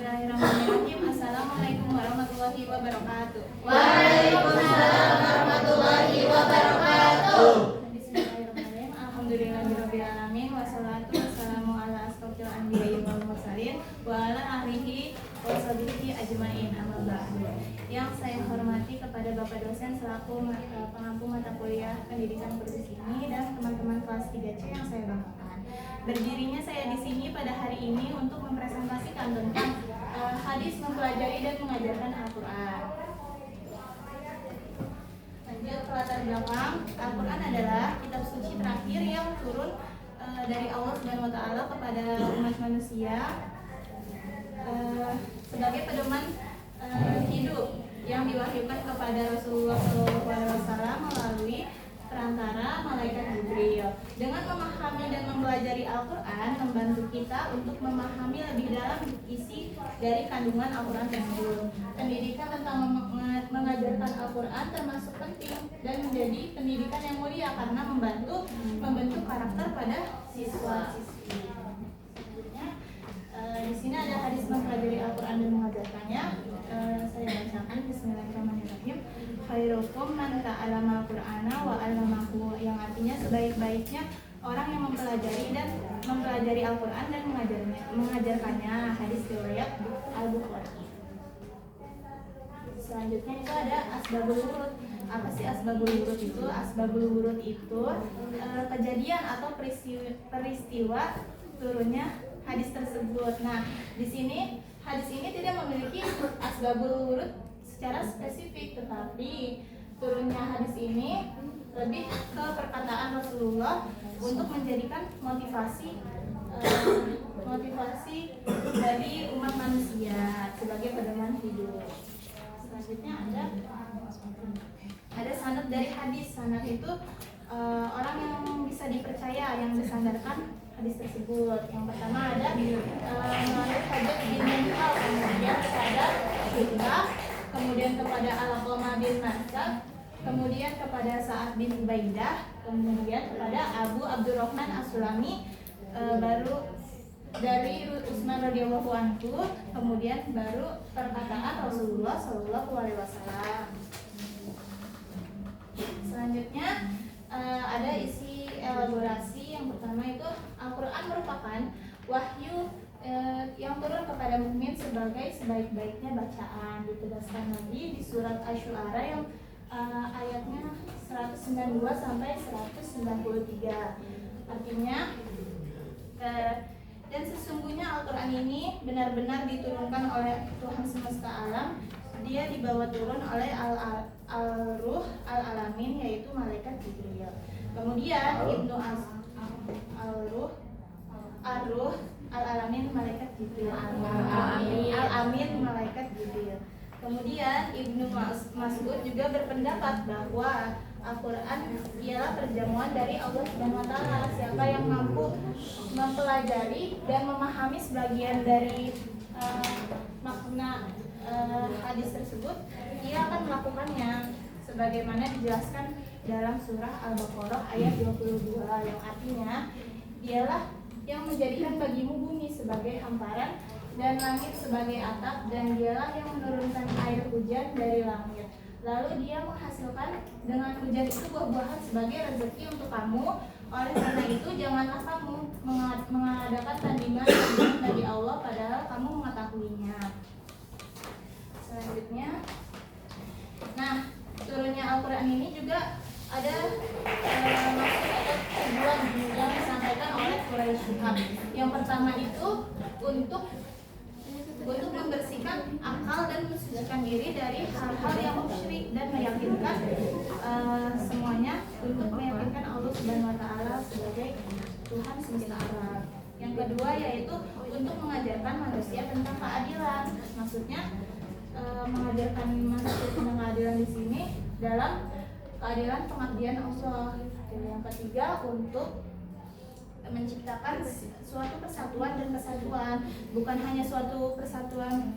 Bismillahirrahmanirrahim. Assalamualaikum warahmatullahi wabarakatuh. Waalaikumsalam warahmatullahi wabarakatuh. Bismillahirrahmanirrahim. Alhamdulillahirabbil alamin wassalatu wassalamu ala asrofil anbiya'i wal mursalin wa ala alihi wa sahbihi ajmain. Amma ba'du. Yang saya hormati kepada Bapak dosen selaku pengampu mata kuliah Pendidikan Kudus ini dan teman-teman kelas 3C yang saya banggakan. Berdirinya saya di sini pada hari ini untuk mempresentasikan tentang hadis mempelajari dan mengajarkan Al-Quran. Lanjut ke latar belakang, Al-Quran adalah kitab suci terakhir yang turun dari Allah Subhanahu wa Ta'ala kepada umat manusia sebagai pedoman hidup yang diwahyukan kepada Rasulullah SAW melalui perantara malaikat Jibril. Dengan memahami dan mempelajari Al-Quran membantu kita untuk memahami lebih dalam isi dari kandungan Al-Quran tersebut. Pendidikan tentang mengajarkan Al-Quran termasuk penting dan menjadi pendidikan yang mulia karena membantu membentuk karakter pada siswa-siswi. Di sini ada hadis mempelajari Al-Quran dan mengajarkannya. Saya bacakan. Bismillahirrahmanirrahim. Khairukum man ta'allama al-Qur'ana wa 'allamahu, yang artinya sebaik-baiknya orang yang mempelajari Al-Quran dan mengajarkannya. Hadis riwayat Al-Bukhari. Selanjutnya itu ada asbabul wurud. Apa sih asbabul wurud itu? Asbabul wurud itu kejadian atau peristiwa turunnya hadis tersebut. Nah, di sini hadis ini tidak memiliki asbabul wurud secara spesifik, tetapi turunnya hadis ini lebih ke perkataan Rasulullah untuk menjadikan motivasi dari umat manusia sebagai pedoman hidup. Selanjutnya ada sanad dari hadis. Sanad itu orang yang bisa dipercaya, yang disandarkan hadis tersebut. Yang pertama ada melalui Hajjaj bin Minhal, kemudian kepada Syu'bah, kemudian kepada Al-Qamah bin Marsad, kemudian kepada Sa'ad bin Ubaidah, kemudian kepada Abu Abdurrahman As-Sulami, baru dari Utsman radhiyallahu anhu, kemudian baru perkataan Rasulullah sallallahu alaihi wasallam. Selanjutnya ada isi elaborasi. Yang pertama itu Al-Quran merupakan wahyu yang turun kepada mukmin sebagai sebaik-baiknya bacaan. Ditegaskan lagi di surat Asy-Syu'ara yang ayatnya 192 sampai 193. Artinya dan sesungguhnya Al-Quran ini benar-benar diturunkan oleh Tuhan semesta alam. Dia dibawa turun oleh Al-Ruh Al-Alamin, yaitu malaikat Jibril. Kemudian Ibnu Al-Ruh Al-Alamin malaikat Jibril. Al-Amin malaikat Jibril. Kemudian Ibnu Mas'ud juga berpendapat bahwa Al-Quran ialah perjamuan dari Allah Subhanahu wa Ta'ala. Siapa yang mampu mempelajari dan memahami sebagian dari makna hadis tersebut, ia akan melakukannya sebagaimana dijelaskan dalam surah Al-Baqarah ayat 22, yang artinya dialah yang menjadikan bagimu bumi sebagai hamparan dan langit sebagai atap, dan dialah yang menurunkan air hujan dari langit. Lalu dia menghasilkan dengan hujan itu buah-buahan sebagai rezeki untuk kamu. Oleh karena itu janganlah kamu mengadakan tandingan bagi Allah padahal kamu mengetahuinya. Selanjutnya, nah, turunnya Al-Quran ini juga ada maksud atau tujuan yang disampaikan oleh Quraisy. Yang pertama itu untuk membersihkan akal dan mensucikan diri dari hal-hal yang musyrik dan meyakinkan semuanya untuk meyakinkan Allah Subhanahu wa Ta'ala sebagai Tuhan semesta alam. Yang kedua yaitu untuk mengajarkan manusia tentang keadilan. Maksudnya mengajarkan manusia tentang keadilan di sini dalam keadilan pengabdian Allah. Yang ketiga untuk menciptakan suatu persatuan dan kesatuan, bukan hanya suatu persatuan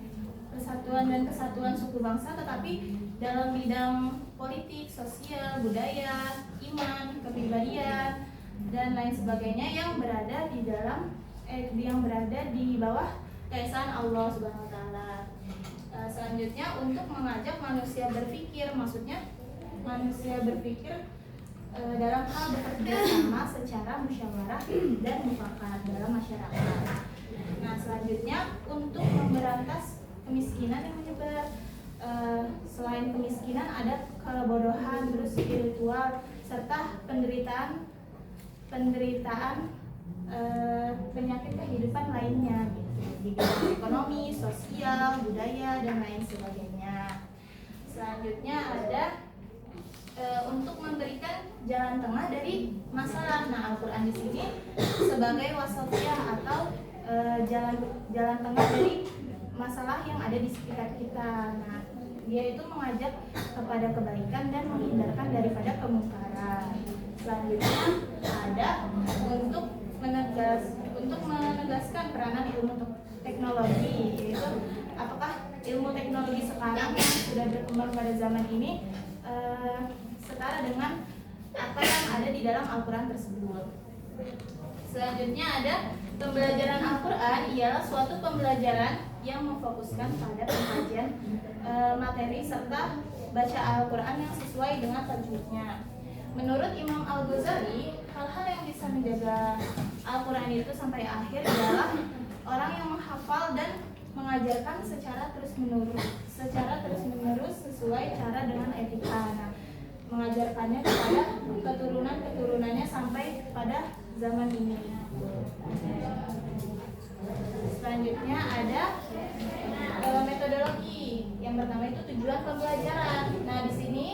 dan kesatuan suku bangsa, tetapi dalam bidang politik, sosial, budaya, iman, kepribadian dan lain sebagainya yang berada di bawah keesaan Allah Subhanahu wa taala. Selanjutnya untuk mengajak manusia berpikir, maksudnya manusia berpikir dalam hal bekerja sama secara musyawarah dan mufakat dalam masyarakat. Nah, selanjutnya untuk memberantas kemiskinan yang menyebar. Selain kemiskinan ada kebodohan, terus spiritual, serta penderitaan penyakit kehidupan lainnya gitu, di bidang ekonomi, sosial, budaya dan lain sebagainya. Selanjutnya ada untuk memberikan jalan tengah dari masalah. Nah, Al-Quran di sini sebagai wasatiyah atau jalan tengah dari masalah yang ada di sekitar kita. Nah, dia itu mengajak kepada kebaikan dan menghindarkan daripada kemungkaran. Selanjutnya ada untuk menegaskan peranan ilmu teknologi, yaitu apakah ilmu teknologi sekarang yang sudah berkembang pada zaman ini setara dengan apa yang ada di dalam Al-Quran tersebut. Selanjutnya ada pembelajaran Al-Quran ialah suatu pembelajaran yang memfokuskan pada pengkajian materi serta baca Al-Quran yang sesuai dengan tajwidnya. Menurut Imam Al-Ghazali, hal-hal yang bisa menjaga Al-Quran itu sampai akhir adalah orang yang menghafal dan mengajarkan secara terus-menerus sesuai cara dengan etika. Nah, mengajarkannya kepada keturunan-keturunannya sampai pada zaman ini. Selanjutnya ada metodologi. Yang pertama itu tujuan pembelajaran. Nah, di sini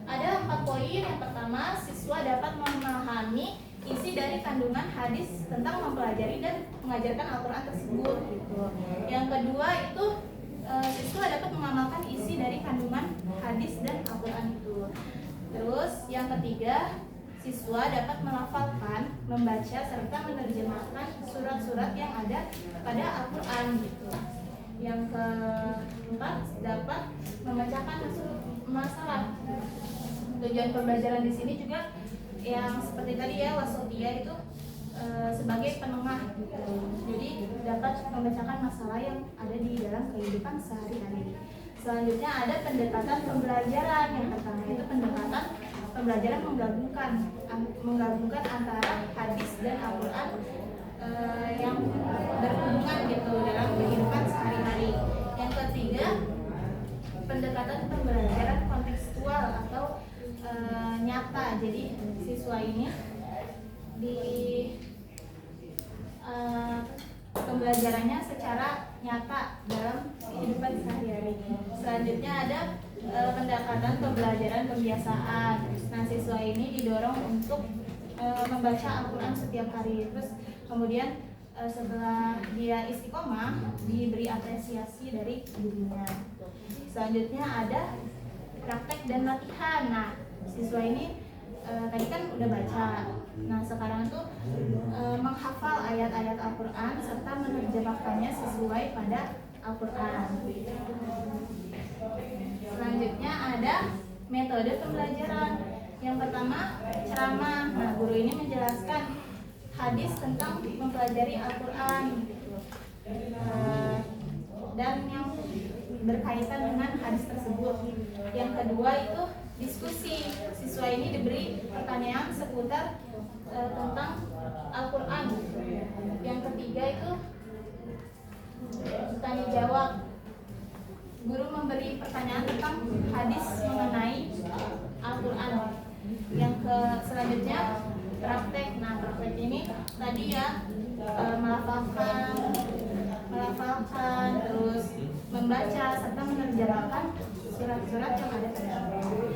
ada 4 poin. Yang pertama, siswa dapat memahami isi dari kandungan hadis tentang mempelajari dan mengajarkan Al-Quran tersebut gitu. Yang kedua itu siswa dapat mengamalkan isi dari kandungan hadis dan Al-Quran itu. Terus yang ketiga, siswa dapat melafalkan, membaca serta menerjemahkan surat-surat yang ada pada Al-Quran gitu. Yang keempat, dapat memecahkan masalah. Tujuan pembelajaran di sini juga yang seperti tadi ya, wasatiyah itu sebagai penengah gitu. Jadi dapat memecahkan masalah yang ada di dalam kehidupan sehari-hari. Selanjutnya ada pendekatan pembelajaran. Yang pertama itu pendekatan pembelajaran menggabungkan antara hadis dan Al-Quran yang berhubungan gitu dalam kehidupan sehari-hari. Yang ketiga, pendekatan pembelajaran kontekstual atau nyata. Jadi siswa ini di pembelajarannya secara nyata dalam kehidupan sehari-hari. Selanjutnya ada pendekatan pembelajaran kebiasaan. Nah, siswa ini didorong untuk membaca Al-Quran setiap hari. Terus kemudian setelah dia istiqomah diberi apresiasi dari gurunya. Selanjutnya ada praktek dan latihan. Nah, siswa ini tadi kan udah baca. Nah, sekarang tuh menghafal ayat-ayat Al-Quran serta menerjemahkannya sesuai pada Al-Quran. Selanjutnya ada metode pembelajaran. Yang pertama, ceramah. Nah, guru ini menjelaskan hadis tentang mempelajari Al-Quran gitu. Dan yang berkaitan dengan hadis tersebut. Yang kedua itu diskusi. Siswa ini diberi pertanyaan seputar tentang Al-Quran. Yang ketiga itu tanya jawab. Guru memberi pertanyaan tentang hadis mengenai Al-Quran. Yang selanjutnya praktek. Nah, praktek ini tadi ya melafalkan, terus membaca serta menerjemahkan surat-surat yang ada pada Al-Quran.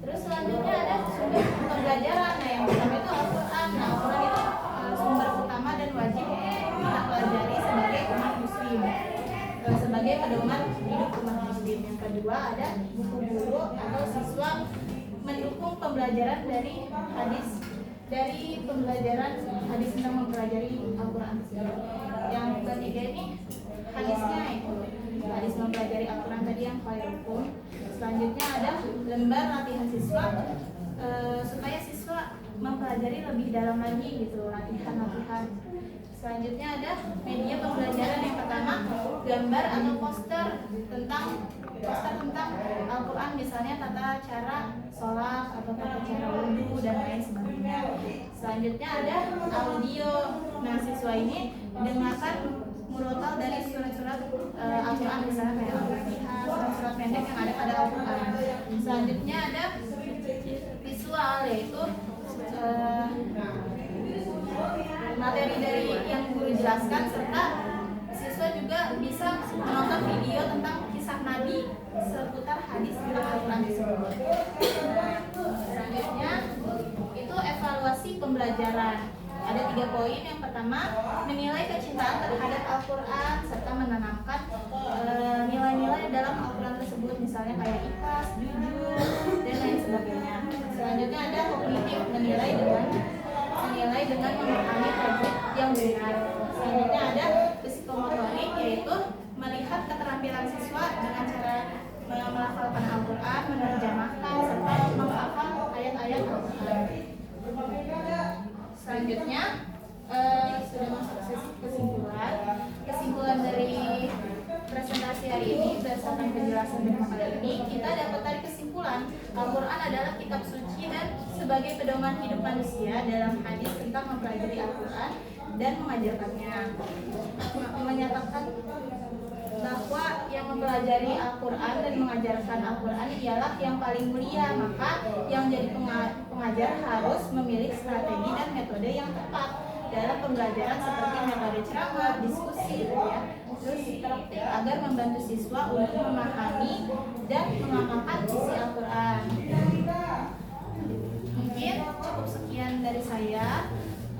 Terus selanjutnya ada sumber pembelajaran. Nah, yang pertama itu Al-Quran. Nah, Al-Quran itu sumber utama dan wajib kita pelajari sebagai umat muslim, sebagai pedoman hidup umat muslim. Yang kedua ada buku guru atau siswa mendukung pembelajaran dari pembelajaran hadis tentang mempelajari Al-Quran. Yang ketiga ini hadisnya itu hadis mempelajari Al-Quran tadi yang khairukum. Selanjutnya ada lembar latihan siswa supaya siswa mempelajari mempelajari lebih dalam lagi gitu, latihan-latihan. Selanjutnya ada media pembelajaran. Yang pertama, gambar atau poster tentang Al-Quran, misalnya tata cara sholat atau tata cara wudhu dan lain sebagainya. Selanjutnya ada audio. Nah, siswa ini mendengarkan murotal dari surat-surat Al-Quran, misalnya kayak Al-Fatihah, surat-surat pendek yang ada pada Al-Quran. Selanjutnya ada visual, yaitu materi dari yang guru jelaskan, serta siswa juga bisa menonton video tentang kisah Nabi seputar hadis tentang Al-Quran tersebut. Selanjutnya itu evaluasi pembelajaran. Ada 3 poin. Yang pertama, menilai kecintaan terhadap Al-Quran serta menanamkan nilai-nilai dalam Al-Quran tersebut, misalnya kayak ikhlas, jujur, dan lain sebagainya. Selanjutnya ada kognitif, menilai dengan memahami tajwid yang benar. Selanjutnya ada psikomotorik, yaitu melihat keterampilan siswa dengan cara melafalkan Al-Quran, menerjemahkan, serta menghafal ayat-ayat Al-Quran. Selanjutnya sudah masuk sesi kesimpulan. Kesimpulan dari presentasi hari ini berdasarkan penjelasan dan makalah ini, kita dapat tarik kesimpulan Al-Quran adalah kitab suci dan sebagai pedoman hidup manusia dalam hadis tentang mempelajari Al-Quran dan mengajarkannya. Menyatakan bahwa yang mempelajari Al-Quran dan mengajarkan Al-Quran ialah yang paling mulia, maka yang jadi pengajar harus memilih strategi dan metode yang tepat dalam pembelajaran, seperti metode ceramah, diskusi, ya, terus praktik, agar membantu siswa untuk memahami dan mengamalkan isi Al-Quran. Mungkin cukup sekian dari saya.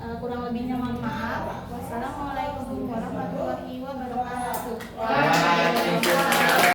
Kurang lebihnya mohon maaf. Wassalamualaikum warahmatullahi wabarakatuh.